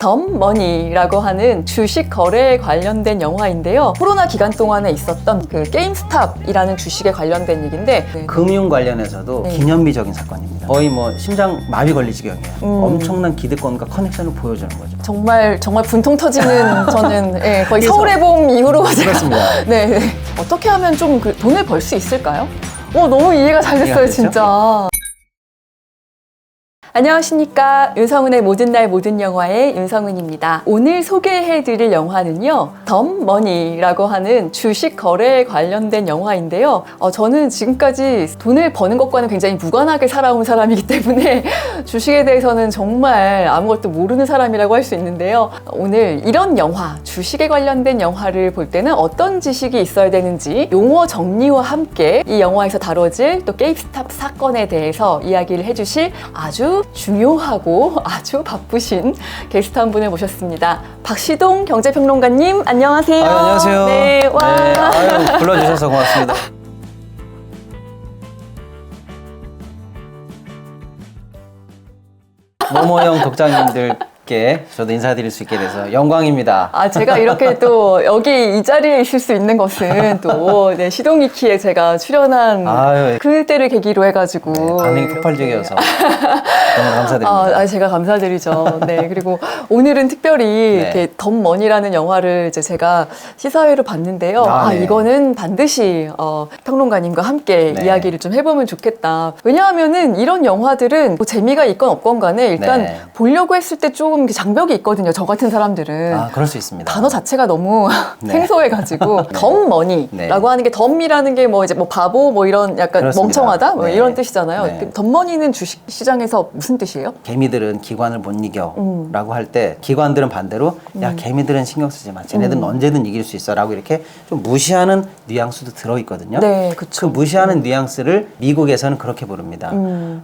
덤머니라고 하는 주식 거래에 관련된 영화인데요. 코로나 기간 동안에 있었던 그 게임스탑이라는 주식에 관련된 얘기인데 금융 관련해서도 네. 기념비적인 사건입니다. 거의 뭐 심장 마비 걸릴 지경이에요. 엄청난 기득권과 커넥션을 보여주는 거죠. 정말 분통 터지는 저는 거의 서울의 봄 이후로 그렇습니다. 네. 어떻게 하면 좀 돈을 벌 수 있을까요? 너무 이해가 잘 됐어요, 됐죠? 진짜. 안녕하십니까. 윤성은의 모든 날 모든 영화의 윤성은입니다. 오늘 소개해드릴 영화는요, 덤머니라고 하는 주식 거래에 관련된 영화인데요. 저는 지금까지 돈을 버는 것과는 굉장히 무관하게 살아온 사람이기 때문에 주식에 대해서는 정말 아무것도 모르는 사람이라고 할 수 있는데요. 오늘 이런 영화, 주식에 관련된 영화를 볼 때는 어떤 지식이 있어야 되는지 용어 정리와 함께 이 영화에서 다뤄질 또 게임스탑 사건에 대해서 이야기를 해주실 아주 중요하고 아주 바쁘신 게스트 한 분을 모셨습니다. 박시동 경제평론가님, 안녕하세요. 안녕하세요. 네, 와. 네, 불러주셔서 고맙습니다. 모모형 독자님들께 저도 인사드릴 수 있게 돼서 영광입니다. 제가 이렇게 또 여기 이 자리에 있을 수 있는 것은 또 시동이키에 제가 출연한 그때를 계기로 해가지고 반응이 폭발적이어서 너무 감사드립니다. 제가 감사드리죠. 네, 그리고 오늘은 특별히 이렇게 덤머니라는 영화를 이제 제가 시사회로 봤는데요. 이거는 반드시 평론가님과 함께 이야기를 좀 해보면 좋겠다. 왜냐하면은 이런 영화들은 뭐 재미가 있건 없건 간에 일단 보려고 했을 때 조금 장벽이 있거든요. 저 같은 사람들은. 그럴 수 있습니다. 단어 자체가 너무 생소해가지고 덤머니라고 하는 게 덤이라는 게 뭐 이제 뭐 바보 뭐 이런 약간 그렇습니다. 멍청하다 뭐 이런 뜻이잖아요. 덤머니는 주식 시장에서 무슨 뜻이에요? 개미들은 기관을 못 이겨라고 할 때 기관들은 반대로 야 개미들은 신경 쓰지 마. 쟤네들은 언제든 이길 수 있어라고 이렇게 좀 무시하는 뉘앙스도 들어있거든요. 네, 그렇죠. 그 무시하는 뉘앙스를 미국에서는 그렇게 부릅니다.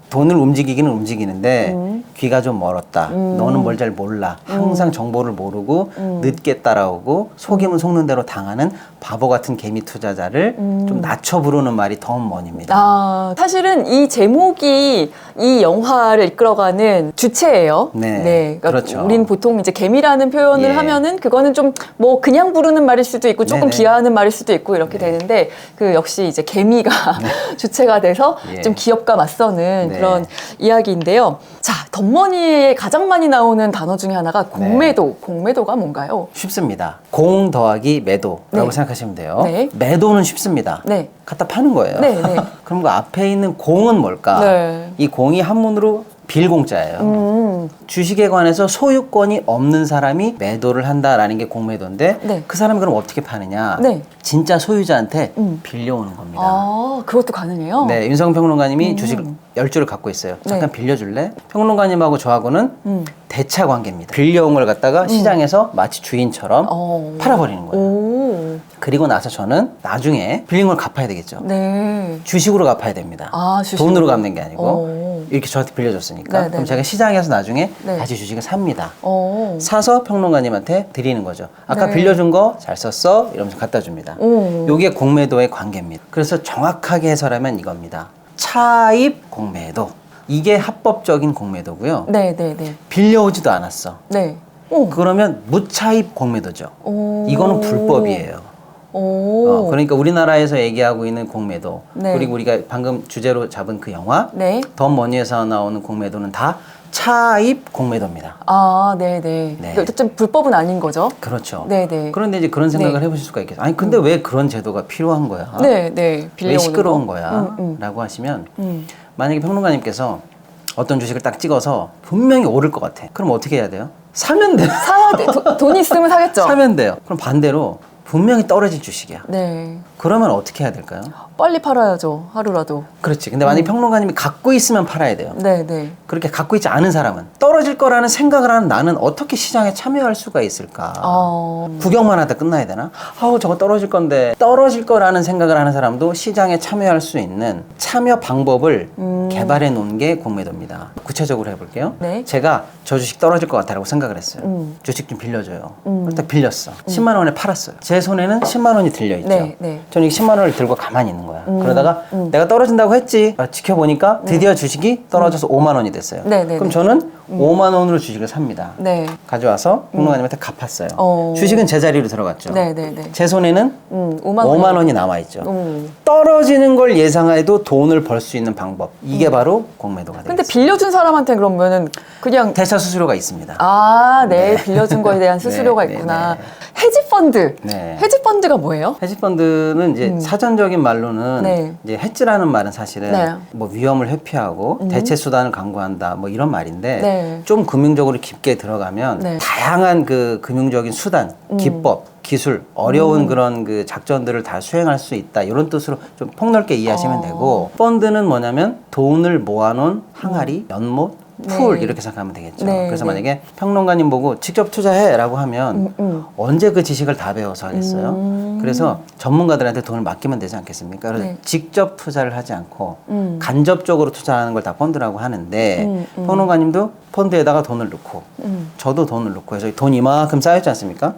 돈을 움직이기는 움직이는데 귀가 좀 멀었다. 너는 뭘 잘 몰라. 항상 정보를 모르고 늦게 따라오고 속이면 속는 대로 당하는 바보 같은 개미 투자자를 좀 낮춰 부르는 말이 덤머니입니다. 사실은 이 제목이 이 영화를 이끌어가는 주체예요. 그러니까 그렇죠. 우린 보통 이제 개미라는 표현을 하면은 그거는 좀 뭐 그냥 부르는 말일 수도 있고 조금 비하하는 말일 수도 있고 이렇게 되는데 그 역시 이제 개미가 주체가 돼서 좀 기업과 맞서는 그런 이야기인데요. 자, 덤머니에 가장 많이 나오는 단어 중에 하나가 공매도. 공매도가 뭔가요? 쉽습니다. 공 더하기 매도라고 생각하시면 돼요. 매도는 쉽습니다. 갖다 파는 거예요. 그럼 그 앞에 있는 공은 뭘까? 이 공이 한문으로 빌공짜예요. 주식에 관해서 소유권이 없는 사람이 매도를 한다라는 게 공매도인데 그 사람이 그럼 어떻게 파느냐? 진짜 소유자한테 빌려오는 겁니다. 그것도 가능해요? 네, 윤성 평론가님이 주식 10주를 갖고 있어요. 잠깐 빌려줄래? 평론가님하고 저하고는 대차 관계입니다. 빌려온 걸 갖다가 시장에서 마치 주인처럼 팔아버리는 거예요. 그리고 나서 저는 나중에 빌린 걸 갚아야 되겠죠. 주식으로 갚아야 됩니다. 돈으로 갚는 게 아니고 이렇게 저한테 빌려줬으니까 그럼 제가 시장에서 나중에 다시 주식을 삽니다. 사서 평론가님한테 드리는 거죠. 아까 빌려준 거 잘 썼어? 이러면서 갖다 줍니다. 요게 공매도의 관계입니다. 그래서 정확하게 해설하면 이겁니다. 차입 공매도. 이게 합법적인 공매도고요. 빌려오지도 않았어. 그러면 무차입 공매도죠. 이거는 불법이에요. 그러니까 우리나라에서 얘기하고 있는 공매도 그리고 우리가 방금 주제로 잡은 그 영화 덤머니에서 나오는 공매도는 다 차입 공매도입니다. 어쨌든 불법은 아닌 거죠. 그렇죠. 그런데 이제 그런 생각을 해보실 수가 있겠어요. 아니 근데 왜 그런 제도가 필요한 거야? 왜 시끄러운 거야? 라고 하시면 만약에 평론가님께서 어떤 주식을 딱 찍어서 분명히 오를 것 같아. 그럼 어떻게 해야 돼요? 사면 돼요. 사야 돼. 돈 있으면 사겠죠. 사면 돼요. 그럼 반대로 분명히 떨어질 주식이야. 그러면 어떻게 해야 될까요? 빨리 팔아야죠. 하루라도. 그렇지. 근데 만약에 평론가님이 갖고 있으면 팔아야 돼요. 그렇게 갖고 있지 않은 사람은 떨어질 거라는 생각을 하는 나는 어떻게 시장에 참여할 수가 있을까? 구경만 하다 끝나야 되나? 저거 떨어질 건데. 떨어질 거라는 생각을 하는 사람도 시장에 참여할 수 있는 참여 방법을 개발해 놓은 게 공매도입니다. 구체적으로 해볼게요. 제가 저 주식 떨어질 것 같다라고 생각을 했어요. 주식 좀 빌려줘요. 일단 빌렸어. 10만 원에 팔았어요. 제 손에는 10만 원이 들려있죠. 저는 이 10만 원을 들고 가만히 있는 거야. 그러다가 내가 떨어진다고 했지. 지켜보니까 드디어 주식이 떨어져서 5만 원이 됐어요. 그럼 저는 5만 원으로 주식을 삽니다. 네. 가져와서 평론가님한테 갚았어요. 주식은 제자리로 들어갔죠. 네네네. 제 손에는 5만 원이 남아있죠. 음. 떨어지는 걸 예상해도 돈을 벌 수 있는 방법. 이게 바로 공매도가 되겠습니다. 근데 빌려준 사람한테 그러면은 그냥 대차 수수료가 있습니다. 아, 네. 빌려준 거에 대한 수수료가 네, 있구나. 네, 헤지펀드. 네. 헤지펀드가 뭐예요? 헤지펀드는 이제 사전적인 말로는 네. 이제 헤지라는 말은 사실은 네. 뭐 위험을 회피하고 대체 수단을 강구한다 뭐 이런 말인데 네. 좀 금융적으로 깊게 들어가면 네. 다양한 그 금융적인 수단, 기법, 기술, 어려운 그런 그 작전들을 다 수행할 수 있다 이런 뜻으로 좀 폭넓게 이해하시면 되고 펀드는 뭐냐면 돈을 모아놓은 항아리, 연못, 풀 네. 이렇게 생각하면 되겠죠. 네, 그래서 네. 만약에 평론가님 보고 직접 투자해라고 하면 언제 그 지식을 다 배워서 하겠어요. 그래서 전문가들한테 돈을 맡기면 되지 않겠습니까? 그래서 네. 직접 투자를 하지 않고 간접적으로 투자하는 걸 다 펀드라고 하는데 평론가님도 펀드에다가 돈을 넣고 저도 돈을 넣고 해서 돈 이만큼 쌓였지 않습니까?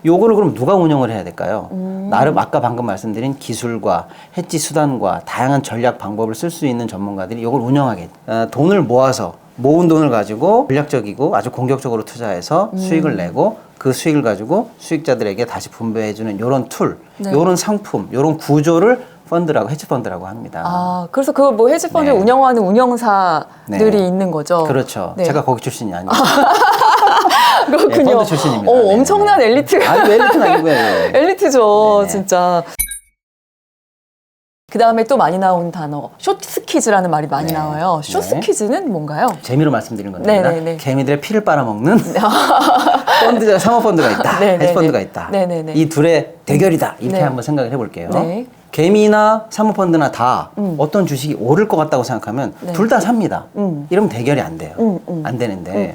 요거를 그럼 누가 운영을 해야 될까요? 나름 아까 방금 말씀드린 기술과 해지 수단과 다양한 전략 방법을 쓸 수 있는 전문가들이 요걸 운영하게 돈을 모아서 모은 돈을 가지고 전략적이고 아주 공격적으로 투자해서 수익을 내고 그 수익을 가지고 수익자들에게 다시 분배해주는 요런 툴, 네. 요런 상품, 요런 구조를 펀드라고 헤지펀드라고 합니다. 아, 그래서 그 뭐 헤지펀드 네. 운영하는 운영사들이 네. 있는 거죠. 그렇죠. 네. 제가 거기 출신이 아니에요. 그렇군요. 네, 펀드 출신입니다. 엄청난 네네네. 엘리트. 아니, 엘리트는 아니고요. 엘리트죠, 네네. 진짜. 그 다음에 또 많이 나온 단어, 쇼스퀴즈라는 말이 많이 네. 나와요. 네. 쇼스퀴즈는 뭔가요? 재미로 말씀드린 겁니다. 네네네. 개미들의 피를 빨아먹는 펀드가 사모펀드가 있다. 네네네. 헤지펀드가 있다. 네네네. 이 둘의 대결이다. 이렇게 네. 한번 생각을 해볼게요. 네. 개미나 사모펀드나 다 어떤 주식이 오를 것 같다고 생각하면 네. 둘 다 삽니다. 이러면 대결이 안 돼요. 안 되는데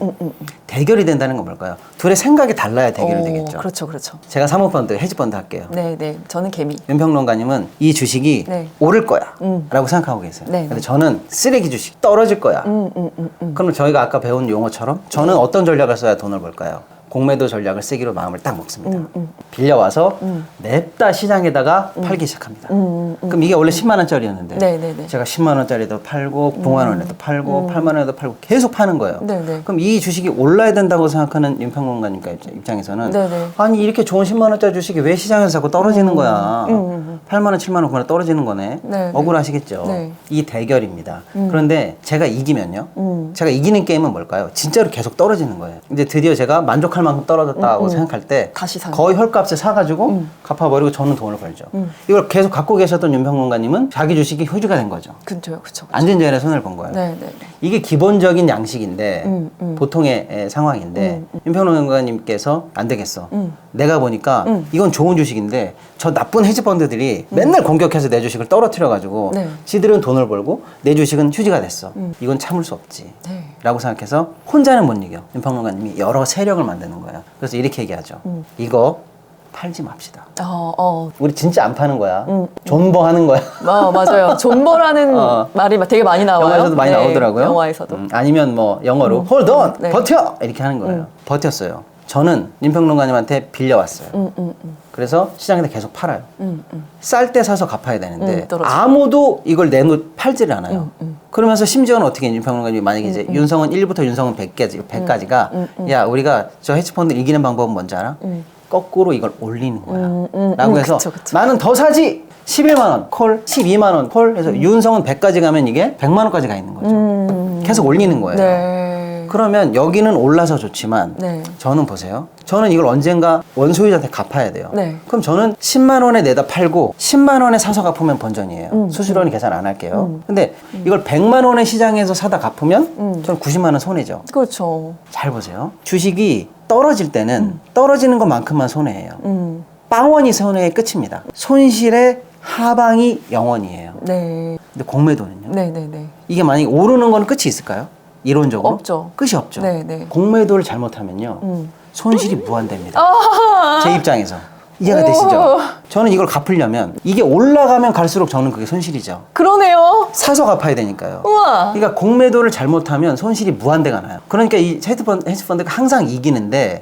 대결이 된다는 건 뭘까요? 둘의 생각이 달라야 대결이 되겠죠. 그렇죠, 그렇죠. 제가 사모펀드, 헤지펀드 할게요. 네, 네. 저는 개미. 윤평론가님은 이 주식이 네. 오를 거야 라고 생각하고 계세요. 네, 근데 저는 쓰레기 주식 떨어질 거야. 그러면 저희가 아까 배운 용어처럼 저는 어떤 전략을 써야 돈을 벌까요? 공매도 전략을 쓰기로 마음을 딱 먹습니다. 빌려와서 냅다 시장에다가 팔기 시작합니다. 그럼 이게 원래 10만 원짜리였는데 네네네. 제가 10만 원짜리도 팔고 9만 원에도 팔고 8만 원에도 팔고 계속 파는 거예요. 네네. 그럼 이 주식이 올라야 된다고 생각하는 윤평론가 입장에서는 네네. 아니 이렇게 좋은 10만 원짜리 주식이 왜 시장에서 자꾸 떨어지는 거야. 8만 원, 7만 원 그냥 떨어지는 거네. 네. 억울하시겠죠. 네. 이 대결입니다. 그런데 제가 이기면요. 제가 이기는 게임은 뭘까요? 진짜로 계속 떨어지는 거예요. 이제 드디어 제가 만족할 만큼 떨어졌다고 생각할 때 다시 사는 거의 헐값에 사가지고 갚아버리고 저는 돈을 벌죠. 이걸 계속 갖고 계셨던 윤평론가님은 자기 주식이 효주가 된 거죠. 그쵸. 안전자연의 손해를 본 거예요. 네, 네. 이게 기본적인 양식인데 보통의 상황인데 윤평론가님께서 안 되겠어. 내가 보니까 이건 좋은 주식인데 저 나쁜 헤지펀드들이 맨날 공격해서 내 주식을 떨어뜨려가지고 네. 지들은 돈을 벌고 내 주식은 휴지가 됐어. 이건 참을 수 없지. 네. 라고 생각해서 혼자는 못 이겨. 윤평론가님이 여러 세력을 만드는 거예요. 그래서 이렇게 얘기하죠. 이거 팔지 맙시다. 우리 진짜 안 파는 거야. 존버하는 거야. 맞아요. 존버라는 말이 되게 많이 나와요. 영화에서도 많이 네, 나오더라고요. 영화에서도. 아니면 뭐 영어로 hold on, 네. 버텨 이렇게 하는 거예요. 버텼어요. 저는 윤평론가님한테 빌려왔어요. 그래서 시장에다 계속 팔아요. 쌀 때 사서 갚아야 되는데 떨어져. 아무도 이걸 팔지를 않아요. 그러면서 심지어는 어떻게 윤평론가님이 만약에 이제 윤성은 1부터 윤성은 100까지가 야 우리가 저 헤지펀드 이기는 방법은 뭔지 알아? 거꾸로 이걸 올리는 거야. 라고 해서 그쵸. 나는 더 사지! 11만 원 콜, 12만 원 콜 해서 윤성은 100까지 가면 이게 100만 원까지 가 있는 거죠. 계속 올리는 거예요. 네. 그러면 여기는 올라서 좋지만 네. 저는 보세요. 저는 이걸 언젠가 원소유자한테 갚아야 돼요. 네. 그럼 저는 10만 원에 내다 팔고 10만 원에 사서 갚으면 본전이에요. 수수료는 계산 안 할게요. 근데 이걸 100만 원에 시장에서 사다 갚으면 저는 90만 원 손해죠. 그렇죠. 잘 보세요. 주식이 떨어질 때는 떨어지는 것만큼만 손해예요. 빵원이 손해의 끝입니다. 손실의 하방이 0원이에요. 네. 근데 공매도는요? 네네네. 이게 만약에 오르는 건 끝이 있을까요? 이론적으로? 없죠. 끝이 없죠. 네네. 공매도를 잘못하면요. 손실이 무한대입니다. 제 입장에서. 이해가 되시죠? 저는 이걸 갚으려면 이게 올라가면 갈수록 저는 그게 손실이죠. 그러네요. 사서 갚아야 되니까요. 우와. 그러니까 공매도를 잘못하면 손실이 무한대가 나요. 그러니까 이 헤지펀드가 항상 이기는데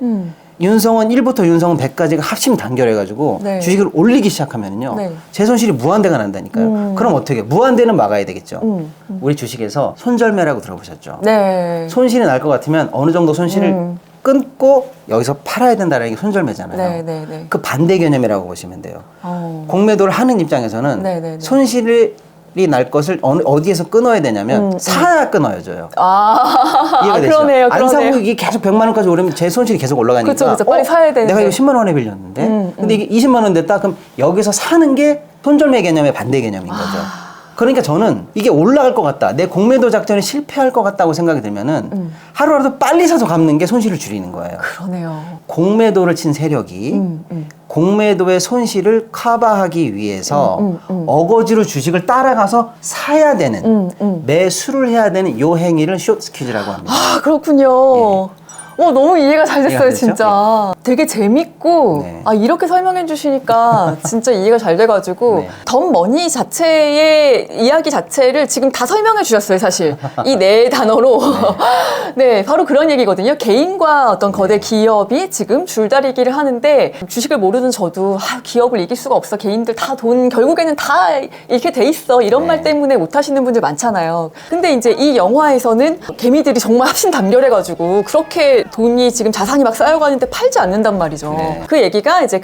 윤성원 1부터 윤성원 100까지가 합심 단결해가지고 네. 주식을 올리기 시작하면은요. 네. 제 손실이 무한대가 난다니까요. 그럼 어떻게 해요? 무한대는 막아야 되겠죠. 우리 주식에서 손절매라고 들어보셨죠? 네. 손실이 날 것 같으면 어느 정도 손실을 끊고 여기서 팔아야 된다는 게 손절매잖아요. 네, 네, 네. 그 반대 개념이라고 보시면 돼요. 공매도를 하는 입장에서는 네, 네, 네. 손실이 날 것을 어디에서 끊어야 되냐면 사야 끊어야죠. 이해가 되시죠? 그러네요. 안 사고 이게 계속 100만 원까지 오르면 제 손실이 계속 올라가니까. 그쵸. 빨리 사야 되는데. 내가 이거 10만 원에 빌렸는데. 근데 이게 20만 원 됐다. 그럼 여기서 사는 게 손절매 개념의 반대 개념인 거죠. 그러니까 저는 이게 올라갈 것 같다. 내 공매도 작전이 실패할 것 같다고 생각이 들면은 하루라도 빨리 사서 갚는 게 손실을 줄이는 거예요. 그러네요. 공매도를 친 세력이 공매도의 손실을 커버하기 위해서 어거지로 주식을 따라가서 사야 되는 매수를 해야 되는 요 행위를 숏 스퀴즈라고 합니다. 아, 그렇군요. 너무 이해가 잘 됐어요, 이해가 진짜. 되게 재밌고, 네. 이렇게 설명해 주시니까 진짜 이해가 잘 돼가지고, 네. 덤머니 자체의 이야기 자체를 지금 다 설명해 주셨어요, 사실. 이 네 단어로. 네, 바로 그런 얘기거든요. 개인과 어떤 거대 기업이 지금 줄다리기를 하는데, 주식을 모르는 저도, 기업을 이길 수가 없어. 개인들 다 돈, 결국에는 다 잃게 돼 있어. 이런 말 때문에 못 하시는 분들 많잖아요. 근데 이제 이 영화에서는 개미들이 정말 합심단결해가지고, 그렇게 돈이 지금 자산이 막 쌓여가는데 팔지 않는단 말이죠. 네. 그 얘기가 이제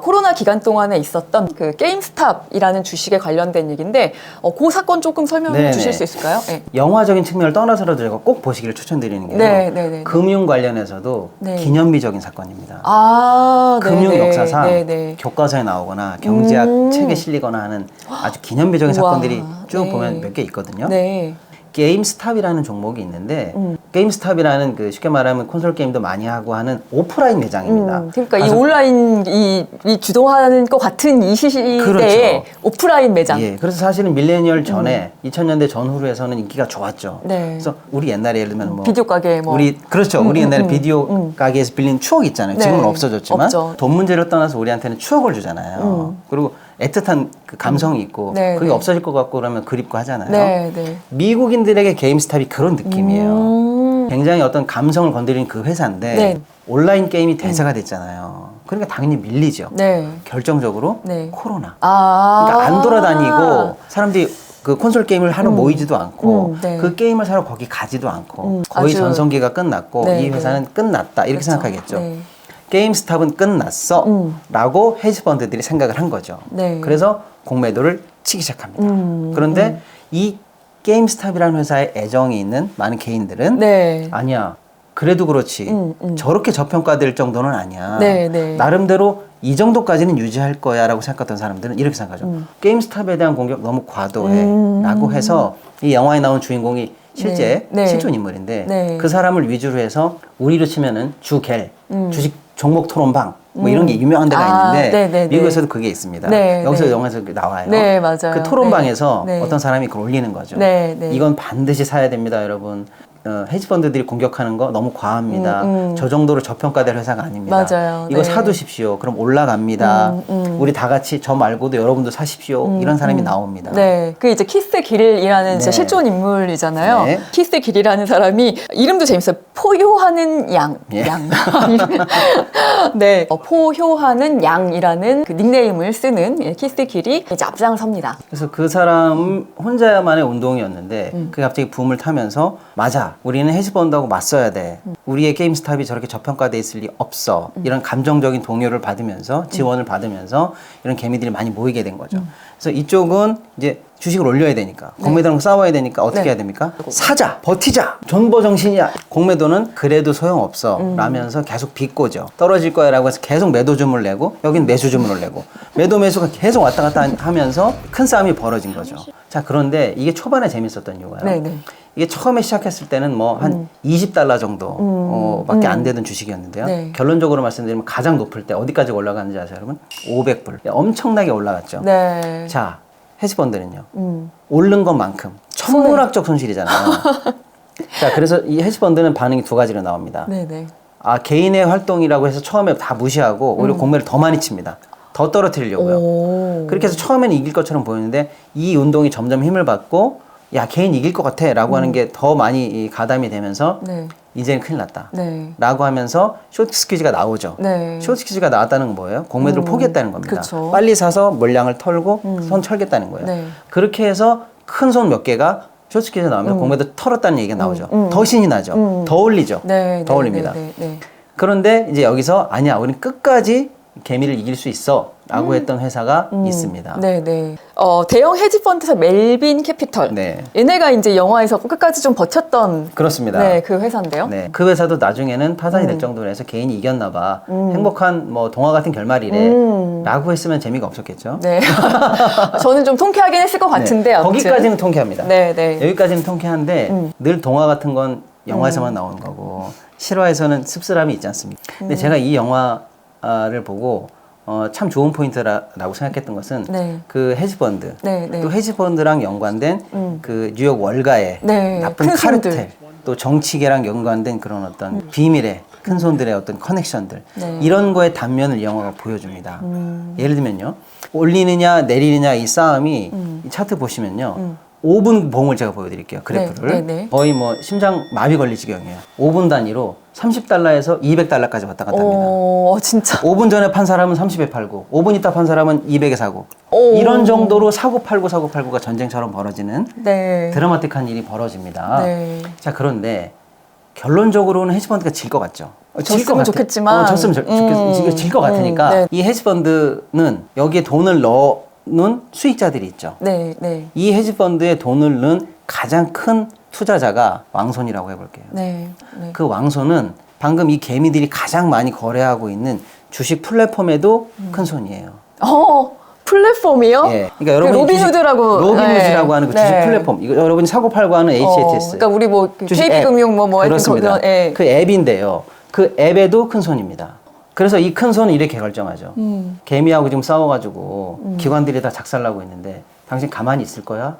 코로나 기간 동안에 있었던 그 게임스탑이라는 주식에 관련된 얘기인데 그 사건 조금 설명해 네네. 주실 수 있을까요? 네. 영화적인 측면을 떠나서라도 제가 꼭 보시기를 추천드리는 게요. 네. 금융 관련해서도 네. 기념비적인 사건입니다. 네네. 금융 역사상 네네. 교과서에 나오거나 경제학 책에 실리거나 하는 아주 기념비적인 우와. 사건들이 쭉 네. 보면 몇 개 있거든요. 네. 게임스탑이라는 종목이 있는데 게임스탑이라는 그 쉽게 말하면 콘솔 게임도 많이 하고 하는 오프라인 매장입니다. 그러니까 이 가서- 온라인 이 주도하는 것 같은 이 시대에 그렇죠. 오프라인 매장. 예, 그래서 사실은 밀레니얼 전에 2000년대 전후로에서는 인기가 좋았죠. 네. 그래서 우리 옛날에 예를 들면 뭐 비디오 가게 뭐. 우리 옛날에 비디오 가게에서 빌린 추억 있잖아요. 네. 지금은 없어졌지만 없죠. 돈 문제를 떠나서 우리한테는 추억을 주잖아요. 그리고 애틋한 그 감성이 있고 네, 그게 네. 없어질 것 같고 그러면 그립고 하잖아요. 네. 미국인들에게 게임스탑이 그런 느낌이에요. 굉장히 어떤 감성을 건드리는 그 회사인데 네. 온라인 게임이 대세가 됐잖아요. 그러니까 당연히 밀리죠. 네. 결정적으로 네. 코로나. 그러니까 안 돌아다니고 사람들이 그 콘솔 게임을 하러 모이지도 않고 네. 그 게임을 사러 거기 가지도 않고 거의 아주- 전성기가 끝났고 네, 이 회사는 끝났다 이렇게 그렇죠. 생각하겠죠. 네. 게임스탑은 끝났어 라고 헤지펀드들이 생각을 한 거죠. 네. 그래서 공매도를 치기 시작합니다. 그런데 이 게임스탑이라는 회사에 애정이 있는 많은 개인들은 네. 아니야. 그래도 그렇지. 저렇게 저평가될 정도는 아니야. 네. 나름대로 이 정도까지는 유지할 거야 라고 생각했던 사람들은 이렇게 생각하죠. 게임스탑에 대한 공격 너무 과도해 라고 해서 이 영화에 나온 주인공이 실제 네. 실존 인물인데 네. 그 사람을 위주로 해서 우리로 치면은 주겔, 주식 종목 토론방 뭐 이런 게 유명한 데가 있는데 네. 미국에서도 그게 있습니다. 네, 여기서 네. 영화에서 나와요. 네, 맞아요. 그 토론방에서 네. 어떤 사람이 그걸 올리는 거죠. 네. 이건 반드시 사야 됩니다, 여러분. 헤지펀드들이 공격하는 거 너무 과합니다. 저 정도로 저평가될 회사가 아닙니다. 맞아요. 이거 네. 사두십시오. 그럼 올라갑니다. 우리 다 같이 저 말고도 여러분도 사십시오. 이런 사람이 나옵니다. 네, 그 이제 키스 길이라는 네. 실존 인물이잖아요. 네. 키스 길이라는 사람이 이름도 재밌어요. 포효하는 양. 예. 양. 네, 포효하는 양이라는 그 닉네임을 쓰는 키스 길이 이제 앞장섭니다. 그래서 그 사람 혼자만의 운동이었는데 그게 갑자기 붐을 타면서 맞아. 우리는 헤지펀드하고 맞서야 돼. 우리의 게임스탑이 저렇게 저평가돼 있을 리 없어. 이런 감정적인 동요를 받으면서 지원을 받으면서 이런 개미들이 많이 모이게 된 거죠. 그래서 이쪽은 이제 주식을 올려야 되니까 공매도랑 싸워야 되니까 어떻게 네. 해야 됩니까? 사자, 버티자, 존버 정신이야. 공매도는 그래도 소용없어 라면서 계속 비꼬죠. 떨어질 거야 라고 해서 계속 매도 주문을 내고 여긴 매수 주문을 내고 매도 매수가 계속 왔다 갔다 하면서 큰 싸움이 벌어진 거죠. 자, 그런데 이게 초반에 재밌었던 이유가요. 네. 이게 처음에 시작했을 때는 뭐 한 $20 정도 밖에 안 되던 주식이었는데요. 네. 결론적으로 말씀드리면 가장 높을 때 어디까지 올라갔는지 아세요, 여러분? 500불. 엄청나게 올라갔죠. 네. 자, 헤지펀드는요. 오른 것만큼 천문학적 손실이잖아요. 자, 그래서 이 헤지펀드는 반응이 두 가지로 나옵니다. 네. 아, 개인의 활동이라고 해서 처음에 다 무시하고 오히려 공매를 더 많이 칩니다. 더 떨어뜨리려고요. 오. 그렇게 해서 처음에는 이길 것처럼 보이는데 이 운동이 점점 힘을 받고 야, 개인 이길 것 같아 라고 하는 게 더 많이 가담이 되면서 네. 이제는 큰일 났다. 네. 라고 하면서 쇼트 스퀴즈가 나오죠. 네. 쇼트 스퀴즈가 나왔다는 건 뭐예요? 공매도를 포기했다는 겁니다. 그쵸. 빨리 사서 물량을 털고 손 철겠다는 거예요. 네. 그렇게 해서 큰 손 몇 개가 쇼트 스퀴즈 나오면 공매도 털었다는 얘기가 나오죠. 더 신이 나죠. 더 올리죠. 네. 더 올립니다. 네. 그런데 이제 여기서 아니야, 우리는 끝까지 개미를 이길 수 있어 라고 했던 회사가 있습니다. 네네. 대형 헤지펀드사 멜빈 캐피털. 네. 얘네가 이제 영화에서 끝까지 좀 버텼던. 그렇습니다. 네, 그 회사인데요. 네. 그 회사도 나중에는 파산이 될 정도로 해서 개인이 이겼나 봐. 행복한 뭐 동화 같은 결말이래. 라고 했으면 재미가 없었겠죠. 네. 저는 좀 통쾌하긴 했을 것 같은데. 네. 아무튼. 거기까지는 통쾌합니다. 네. 여기까지는 통쾌한데 늘 동화 같은 건 영화에서만 나오는 거고 실화에서는 씁쓸함이 있지 않습니까? 근데 제가 이 영화를 보고 참 좋은 포인트라고 생각했던 것은 네. 그 헤지펀드 네. 또 헤지펀드랑 연관된 그 뉴욕 월가의 네, 나쁜 큰 손들. 카르텔 또 정치계랑 연관된 그런 어떤 비밀의 큰 손들의 어떤 커넥션들 네. 이런 거의 단면을 이 영화가 보여줍니다. 예를 들면요 올리느냐 내리느냐 이 싸움이 이 차트 보시면요 5분 봉을 제가 보여드릴게요. 그래프를. 네. 거의 뭐 심장 마비 걸릴 지경이에요. 5분 단위로 30달러에서 200달러까지 왔다 갔다 합니다. 진짜. 5분 전에 판 사람은 30에 팔고 5분 있다 판 사람은 200에 사고 이런 정도로 사고 팔고가 전쟁처럼 벌어지는 네. 드라마틱한 일이 벌어집니다. 네. 자 그런데 결론적으로는 헤지펀드가 질 것 같죠. 졌으면 좋겠지만. 졌으면 질 것 같으니까 네. 이 헤지펀드는 여기에 돈을 넣는 수익자들이 있죠. 네. 이 헤지펀드에 돈을 넣은 가장 큰 투자자가 왕손이라고 해볼게요. 네. 그 왕손은 방금 이 개미들이 가장 많이 거래하고 있는 주식 플랫폼에도 큰 손이에요. 플랫폼이요? 예. 그러니까 여러분 로빈후드라고 로빈후드라고 하는 그 주식 네. 플랫폼. 이거 여러분이 사고 팔고 하는 HTS. 그러니까 우리 뭐 주식 KB금융 뭐 그렇습니다. 예. 그 앱인데요. 그 앱에도 큰 손입니다. 그래서 이 큰 손은 이렇게 결정하죠. 개미하고 지금 싸워가지고 기관들이 다 작살나고 있는데 당신 가만히 있을 거야?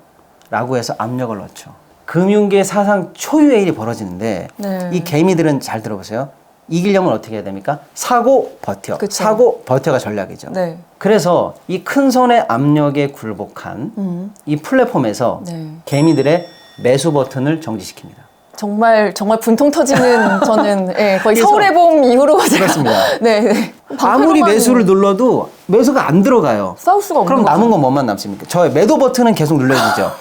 라고 해서 압력을 넣죠. 금융계 사상 초유의 일이 벌어지는데 네. 이 개미들은 잘 들어보세요. 이기려면 어떻게 해야 됩니까? 사고 버텨. 그쵸. 사고 버텨가 전략이죠. 네. 그래서 이 큰 손의 압력에 굴복한 이 플랫폼에서 네. 개미들의 매수 버튼을 정지시킵니다. 정말 분통 터지는 저는 예, 거의 그래서- 서울의 봄 이후로 제가 그렇습니다. 네. 아무리 매수를 눌러도 매수가 안 들어가요. 싸울 수가 없는 그럼 거죠. 남은 건 뭐만 남습니까? 저 매도 버튼은 계속 눌러주죠.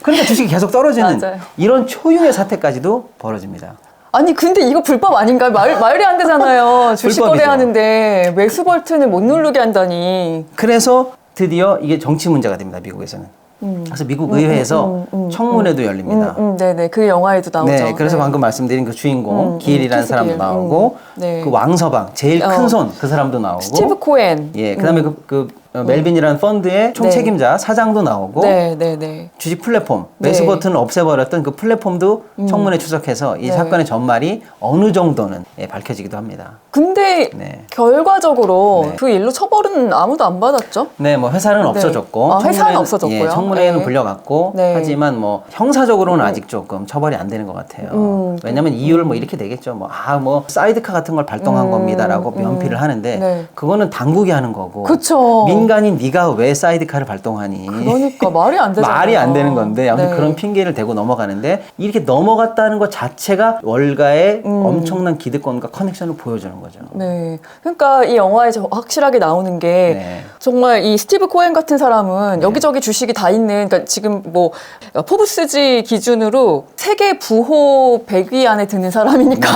그러니까 주식이 계속 떨어지는 맞아요. 이런 초유의 사태까지도 벌어집니다. 아니 근데 이거 불법 아닌가요? 말이 안 되잖아요. 주식 불법이죠. 거래하는데 매수 버튼을 못 누르게 한다니. 그래서 드디어 이게 정치 문제가 됩니다. 미국에서는. 그래서 미국 의회에서 청문회도 열립니다. 네네. 그 영화에도 나오죠. 네, 그래서 방금 말씀드린 그 주인공 길이라는 키스 사람도 길. 나오고 네. 그 왕서방 제일 큰 손 그 사람도 나오고 스티브 코엔. 예, 그다음에 멜빈이라는 펀드의 총책임자 사장도 나오고 네. 주식 플랫폼 매수 네. 버튼을 없애버렸던 그 플랫폼도 청문회 출석해서 이 네. 사건의 전말이 어느 정도는 밝혀지기도 합니다. 근데 네. 결과적으로 네. 그 일로 처벌은 아무도 안 받았죠? 네, 뭐 회사는 없어졌고 회사는 없어졌고요. 예, 청문회는 네. 불려갔고 네. 하지만 뭐 형사적으로는 아직 조금 처벌이 안 되는 것 같아요. 왜냐하면 이유를 뭐 이렇게 되겠죠. 뭐 사이드카 같은 걸 발동한 겁니다라고 면피를 하는데 네. 그거는 당국이 하는 거고 그쵸. 민간인 네가 왜 사이드카를 발동하니? 그러니까 말이 안 되잖아요. 말이 안 되는 건데 아무튼 네. 그런 핑계를 대고 넘어가는데 이렇게 넘어갔다는 것 자체가 월가의 엄청난 기득권과 커넥션을 보여주는 거죠. 네. 그러니까 이 영화에 확실하게 나오는 게 네. 정말 이 스티브 코엔 같은 사람은 여기저기 주식이 다 있는 그러니까 지금 뭐 포브스지 기준으로 세계 부호 100위 안에 드는 사람이니까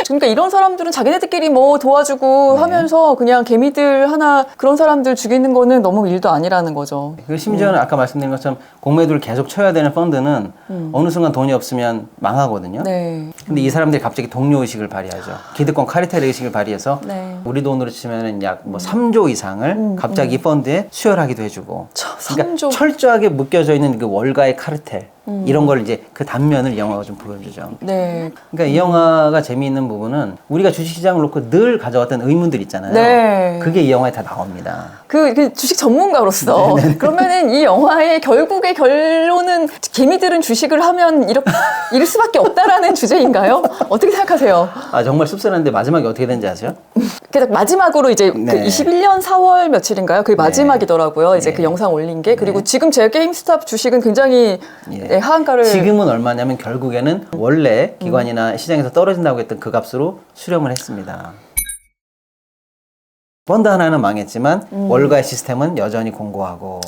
그러니까 이런 사람들은 자기네들끼리 뭐 도와주고 네. 하면서 그냥 개미들 하나 그런 사람들 죽이는 거는 너무 일도 아니라는 거죠. 그리고 심지어는 아까 말씀드린 것처럼 공매도를 계속 쳐야 되는 펀드는 어느 순간 돈이 없으면 망하거든요. 네. 근데 이 사람들이 갑자기 동료 의식을 발휘하죠. 기득권 카르텔 의식을 발휘해서 네. 우리 돈으로 치면은 약 뭐 3조 이상을 갑자기 이 펀드에 수혈하기도 해주고. 그러니까 3조. 철저하게 묶여져 있는 그 월가의 카르텔 이런 걸 이제 그 단면을 이 영화가 좀 보여주죠. 네. 그러니까 이 영화가 재미있는 부분은 우리가 주식시장을 놓고 늘 가져왔던 의문들 있잖아요. 네. 그게 이 영화에 다 나옵니다. 그 주식 전문가로서 그러면은 이 영화의 결국의 결론은 개미들은 주식을 하면 이럴 수밖에 없다라는 주제인가요? 어떻게 생각하세요? 아 정말 씁쓸한데 마지막에 어떻게 되는지 아세요? 그래서 마지막으로 이제 네. 그 21년 4월 며칠인가요? 그게 마지막이더라고요. 이제 네. 그 영상 올린 게. 그리고 지금 제 게임스탑 주식은 굉장히 예. 네, 하한가를 지금은 얼마냐면 결국에는 원래 기관이나 시장에서 떨어진다고 했던 그 값으로 수렴을 했습니다. 펀드 하나는 망했지만 월가의 시스템은 여전히 공고하고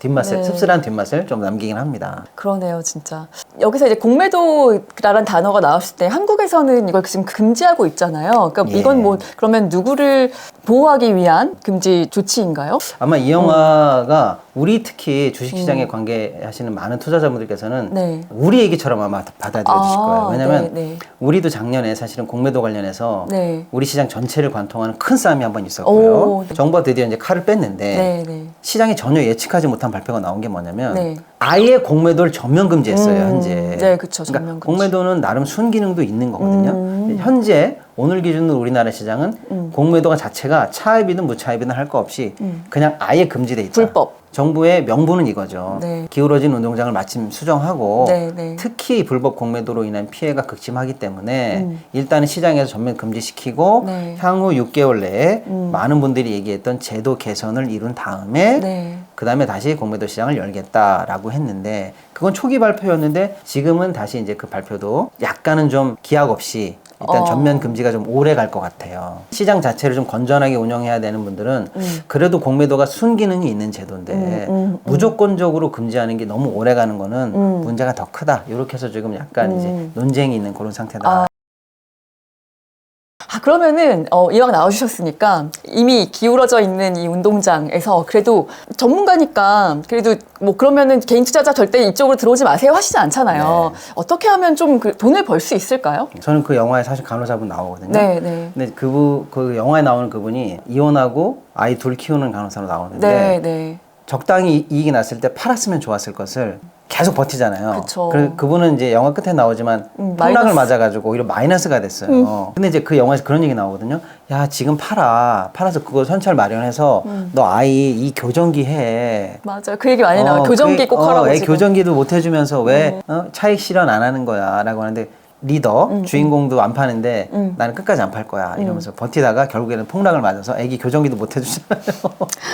뒷맛을 네. 씁쓸한 뒷맛을 좀 남기긴 합니다. 그러네요, 진짜. 여기서 이제 공매도라는 단어가 나왔을 때 한국에서는 이걸 지금 금지하고 있잖아요. 그러니까 예. 이건 뭐 그러면 누구를 보호하기 위한 금지 조치인가요? 아마 이 영화가 우리 특히 주식시장에 관계하시는 많은 투자자분들께서는 네. 우리 얘기처럼 아마 받아들여주실 거예요. 왜냐하면 네, 네. 우리도 작년에 사실은 공매도 관련해서 네. 우리 시장 전체를 관통하는 큰 싸움이 한 번 있었고요. 오, 네. 정부가 드디어 이제 칼을 뺐는데 네, 네. 시장이 전혀 예측하지 못한 발표가 나온 게 뭐냐면 네. 아예 공매도를 전면 금지했어요. 현재. 네, 그쵸. 그러니까 전면 금지. 공매도는 나름 순기능도 있는 거거든요. 현재 오늘 기준으로 우리나라 시장은 공매도가 자체가 차입이든 무차입이든 할 거 없이 그냥 아예 금지돼 있다. 불법. 정부의 명분은 이거죠. 네. 기울어진 운동장을 마침 수정하고 네, 네. 특히 불법 공매도로 인한 피해가 극심하기 때문에 일단은 시장에서 전면 금지시키고 네. 향후 6개월 내에 많은 분들이 얘기했던 제도 개선을 이룬 다음에 네. 그 다음에 다시 공매도 시장을 열겠다라고 했는데 그건 초기 발표였는데 지금은 다시 이제 그 발표도 약간은 좀 기약 없이 일단 전면 금지가 좀 오래 갈 것 같아요. 시장 자체를 좀 건전하게 운영해야 되는 분들은 그래도 공매도가 순기능이 있는 제도인데 무조건적으로 금지하는 게 너무 오래 가는 거는 문제가 더 크다. 이렇게 해서 지금 약간 이제 논쟁이 있는 그런 상태다. 그러면은 이왕 나와주셨으니까 이미 기울어져 있는 이 운동장에서 그래도 전문가니까 그래도 뭐 그러면은 개인 투자자 절대 이쪽으로 들어오지 마세요 하시지 않잖아요. 네. 어떻게 하면 좀 돈을 벌 수 있을까요? 저는 그 영화에 사실 간호사분 나오거든요. 네, 네. 근데 그 영화에 나오는 그분이 이혼하고 아이 둘 키우는 간호사로 나오는데 네, 네. 적당히 이익이 났을 때 팔았으면 좋았을 것을 계속 버티잖아요. 그쵸. 그분은 이제 영화 끝에 나오지만 폭락을 마이너스. 맞아가지고 오히려 마이너스가 됐어요. 근데 이제 그 영화에서 그런 얘기 나오거든요. 야, 지금 팔아서 그거 선찰 마련해서 너 아이 이 교정기 해. 맞아요. 그 얘기 많이 나와요. 교정기 꼭 하라고 애 지금. 교정기도 못 해주면서 왜 차익 실현 안 하는 거야? 라고 하는데 리더, 주인공도 안 파는데 나는 끝까지 안 팔 거야. 이러면서 버티다가 결국에는 폭락을 맞아서 애기 교정기도 못 해주잖아요.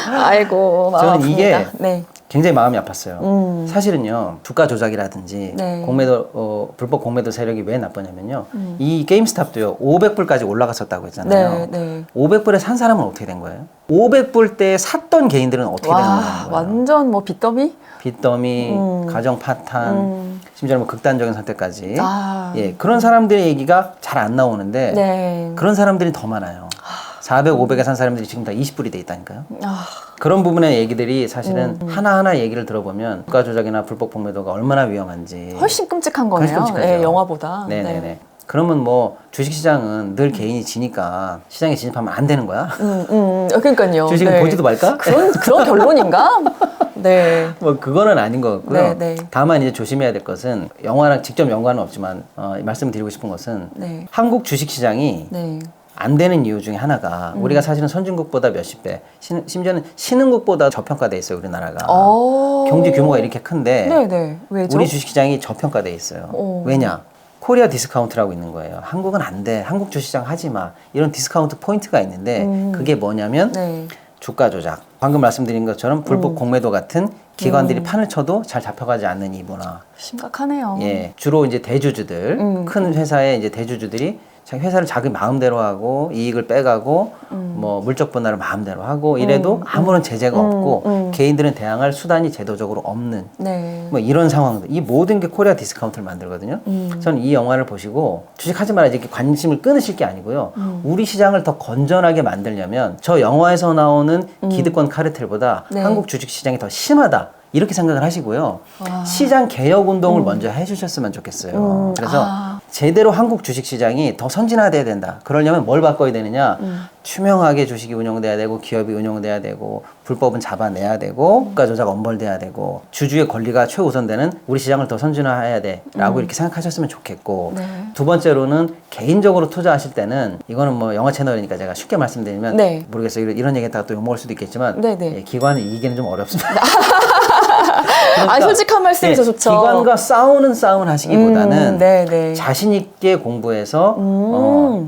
아이고, 마음 저는 아픕니다. 이게 네. 굉장히 마음이 아팠어요. 사실은요, 주가 조작이라든지 네. 공매도, 불법 공매도 세력이 왜 나쁘냐면요. 이 게임스탑도요, 500불까지 올라갔었다고 했잖아요. 네, 네. 500불에 산 사람은 어떻게 된 거예요? 500불 때 샀던 개인들은 어떻게 되는 거예요? 완전 뭐 빚더미? 빚더미, 가정 파탄, 심지어 뭐 극단적인 선택까지. 아. 예, 그런 사람들의 얘기가 잘 안 나오는데 네. 그런 사람들이 더 많아요. 400, 500에 산 사람들이 지금 다 20불이 돼 있다니까요. 아. 그런 부분의 얘기들이 사실은 하나하나 얘기를 들어보면 주가 조작이나 불법 공매도가 얼마나 위험한지 훨씬 끔찍한 거네요. 훨씬 끔찍하죠. 네, 영화보다. 네네네. 네. 그러면 뭐 주식시장은 늘 개인이 지니까 시장에 진입하면 안 되는 거야? 그러니까요. 주식은 네. 보지도 말까? 그런 결론인가? 네. 뭐 그거는 아닌 것 같고요. 네, 네. 다만 이제 조심해야 될 것은 영화랑 직접 연관은 없지만 말씀드리고 싶은 것은 네. 한국 주식시장이 네. 안 되는 이유 중에 하나가 우리가 사실은 선진국보다 몇십 배, 심지어는 신흥국보다 저평가돼 있어요, 우리나라가. 경제 규모가 이렇게 큰데 네네. 왜죠? 우리 주식시장이 저평가돼 있어요. 왜냐? 코리아 디스카운트라고 있는 거예요. 한국은 안 돼. 한국 주식시장 하지 마. 이런 디스카운트 포인트가 있는데 그게 뭐냐면 네. 주가 조작. 방금 말씀드린 것처럼 불법 공매도 같은 기관들이 판을 쳐도 잘 잡혀가지 않는 이 문화. 심각하네요. 예, 주로 이제 대주주들, 큰 회사의 이제 대주주들이 자기 회사를 자기 마음대로 하고 이익을 빼가고 뭐 물적 분할을 마음대로 하고 이래도 아무런 제재가 없고 개인들은 대항할 수단이 제도적으로 없는 네. 뭐 이런 상황들. 이 모든 게 코리아 디스카운트를 만들거든요. 저는 이 영화를 보시고 주식하지 말아 이렇게 관심을 끊으실 게 아니고요. 우리 시장을 더 건전하게 만들려면 저 영화에서 나오는 기득권 카르텔보다 네. 한국 주식 시장이 더 심하다. 이렇게 생각을 하시고요. 시장 개혁 운동을 먼저 해주셨으면 좋겠어요. 그래서 제대로 한국 주식시장이 더 선진화돼야 된다. 그러려면 뭘 바꿔야 되느냐. 투명하게 주식이 운영돼야 되고 기업이 운영돼야 되고 불법은 잡아내야 되고 국가 조작 엄벌돼야 되고 주주의 권리가 최우선되는 우리 시장을 더 선진화해야 돼라고 이렇게 생각하셨으면 좋겠고 네. 두 번째로는 개인적으로 투자하실 때는 이거는 뭐 영화 채널이니까 제가 쉽게 말씀드리면 네. 모르겠어요. 이런 얘기했다가 또 욕먹을 수도 있겠지만 네, 네. 예, 기관을 이기기는 좀 어렵습니다. 솔직한 말씀이 더 좋죠. 기관과 싸우는 싸움을 하시기보다는 네, 네. 자신 있게 공부해서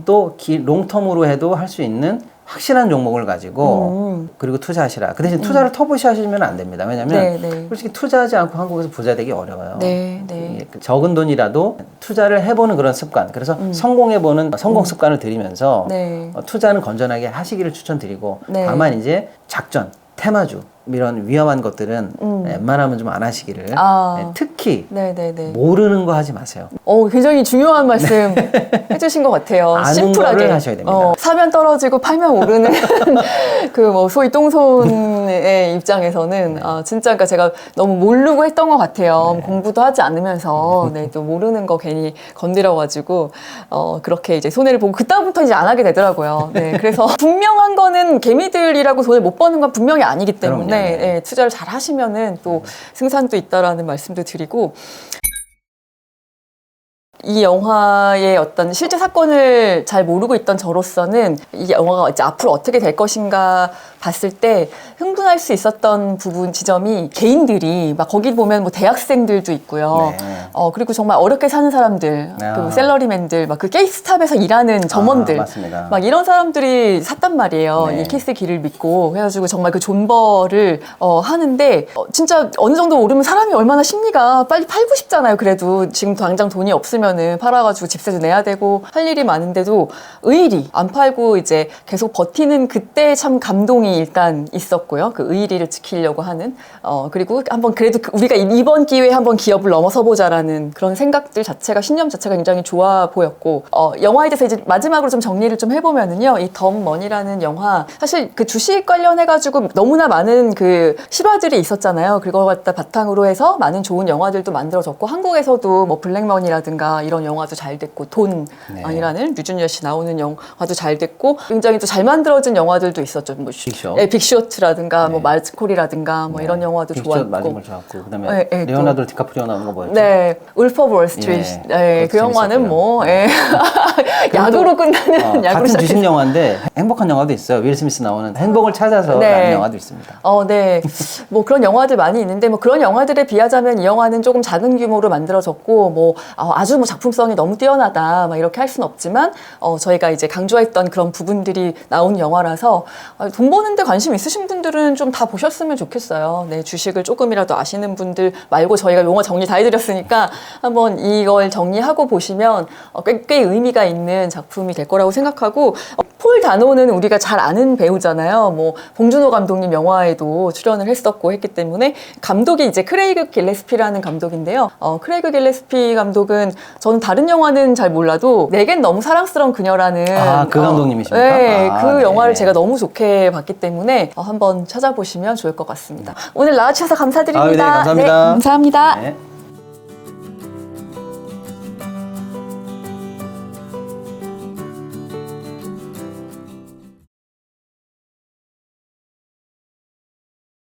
또 롱텀으로 해도 할 수 있는 확실한 종목을 가지고 그리고 투자하시라. 그 대신 투자를 터부시 하시면 안 됩니다. 왜냐하면 솔직히 투자하지 않고 한국에서 부자 되기 어려워요. 적은 돈이라도 투자를 해보는 그런 습관. 그래서 성공해보는 성공 습관을 들이면서 투자는 건전하게 하시기를 추천드리고 다만 이제 작전, 테마주 이런 위험한 것들은 웬만하면 좀 안 하시기를 특히 모르는 거 하지 마세요. 굉장히 중요한 말씀 해주신 것 같아요. 아는 심플하게 거를 하셔야 됩니다. 사면 떨어지고 팔면 오르는 그 뭐 소위 똥손의 입장에서는 진짜 그러니까 제가 너무 모르고 했던 것 같아요. 공부도 하지 않으면서 또 모르는 거 괜히 건드려가지고 그렇게 이제 손해를 보고 그다음부터 이제 안 하게 되더라고요. 그래서 분명한 거는 개미들이라고 돈을 못 버는 건 분명히 아니기 때문에 투자를 잘 하시면은 또 승산도 있다라는 말씀도 드리고. 이 영화의 어떤 실제 사건을 잘 모르고 있던 저로서는 이 영화가 이제 앞으로 어떻게 될 것인가 봤을 때 흥분할 수 있었던 부분 지점이 개인들이 막 거기 보면 뭐 대학생들도 있고요. 그리고 정말 어렵게 사는 사람들, 그 셀러리맨들, 막 그 게이스탑에서 일하는 점원들, 막 이런 사람들이 샀단 말이에요. 이 키스 길을 믿고 해가지고 정말 그 존버를 하는데 진짜 어느 정도 오르면 사람이 얼마나 심리가 빨리 팔고 싶잖아요. 그래도 지금 당장 돈이 없으면 팔아가지고 집세도 내야 되고 할 일이 많은데도 의리 안 팔고 이제 계속 버티는 그때 참 감동이 일단 있었고요. 그 의리를 지키려고 하는 그리고 한번 그래도 우리가 이번 기회에 한번 기업을 넘어서 보자라는 그런 생각들 자체가 신념 자체가 굉장히 좋아 보였고 영화에 대해서 이제 마지막으로 좀 정리를 좀 해보면은요. 이 덤머니라는 영화 사실 그 주식 관련해가지고 너무나 많은 그 실화들이 있었잖아요. 그걸 갖다 바탕으로 해서 많은 좋은 영화들도 만들어졌고 한국에서도 뭐 블랙머니라든가 이런 영화도 잘 됐고 돈이라는 류준열 씨 나오는 영화도 잘 됐고 굉장히 또 잘 만들어진 영화들도 있었죠. 뭐 빅쇼트라든가 뭐 말츠콜이라든가 뭐 이런 영화도 좋았고. 마지막으로 좋았고 그다음에 레오나르도 디카프리오 나오는 거 뭐였죠? 울프 오브 월스트리트. 그 영화는 뭐 약으로 끝나는 약으로 같은 주식 영화인데 행복한 영화도 있어요. 윌 스미스 나오는 행복을 찾아서 라는 영화도 있습니다. 뭐 그런 영화들 많이 있는데 뭐 그런 영화들에 비하자면 이 영화는 조금 작은 규모로 만들어졌고 뭐 아주 뭐 작품성이 너무 뛰어나다 막 이렇게 할 수는 없지만 저희가 이제 강조했던 그런 부분들이 나온 영화라서 돈 버는데 관심 있으신 분들은 좀 다 보셨으면 좋겠어요. 주식을 조금이라도 아시는 분들 말고 저희가 용어 정리 다 해드렸으니까 한번 이걸 정리하고 보시면 꽤 의미가 있는 작품이 될 거라고 생각하고 폴 다노는 우리가 잘 아는 배우잖아요. 뭐 봉준호 감독님 영화에도 출연을 했었고 했기 때문에 감독이 이제 크레이그 길레스피라는 감독인데요. 크레이그 길레스피 감독은 저는 다른 영화는 잘 몰라도 내겐 너무 사랑스러운 그녀라는 그 감독님이십니까? 그 영화를 제가 너무 좋게 봤기 때문에 한번 찾아보시면 좋을 것 같습니다. 오늘 나와주셔서 감사드립니다. 감사합니다. 감사합니다.